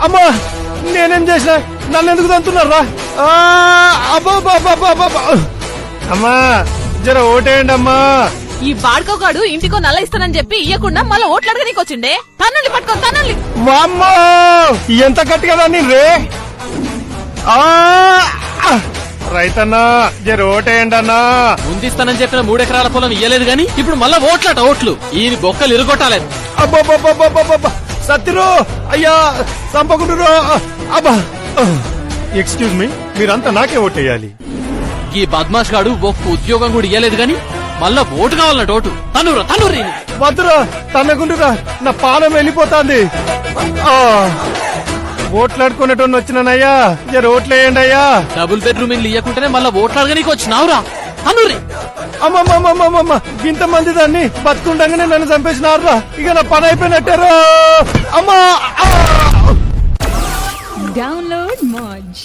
అమ్మా నేనేం చేసినా నన్ను ఎందుకు తంతున్నారా? అమ్మా జర ఓటేయండి అమ్మా. ఈ బాడుకోగాడు ఇంటికో నల్ల ఇస్తానని చెప్పి ఇయ్యకుండా మళ్ళీ ఓట్లు అడగనీకి వచ్చిండే. తన్నుల్ని పట్టుకో తన్నుల్ని. వామ్మో ఎంత గట్టిగా దాన్ని రే. రైతన్నా జర ఓటేయండి అన్నా. ముందిస్తానని చెప్పిన 3 ఎకరాల పొలం ఇయ్యలేదు గాని ఇప్పుడు మళ్ళా ఓట్లట ఓట్లు. ఈయన బొక్కలు ఇరుగొట్టాలేదు. అబ్బా సత్యరు అయ్యా చంపకుంటురు. అబ్బా ఎక్స్క్యూజ్ మీ, మీరంతా నాకే ఓటేయాలి. ఈ బద్మాష్ గాడు ఒక్క ఉద్యోగం కూడా ఇయ్యలేదు గాని మళ్ళా ఓటు కావాలన్నట ఓటు. తన్నుర్రి వద్దురా తన్నకుంటురా, నా పానం వెళ్ళిపోతాంది. ఓట్లాడుకునేటోని వచ్చినానయ్యా, జర ఓట్లేయండి అయ్యా. డబుల్ బెడ్రూమ్ ఇల్లు ఇయ్యకుంటేనే మళ్ళా ఓట్లాడగానికి వచ్చినావురా. తన్నుర్రి. అమ్మమ్మమ్మమ్మమ్మ ఇంతమంది దాన్ని బతుకుండగానే నన్ను చంపేసినారా. ఇక నా పని అయిపోయినట్టారా. అమ్మా Download Moj.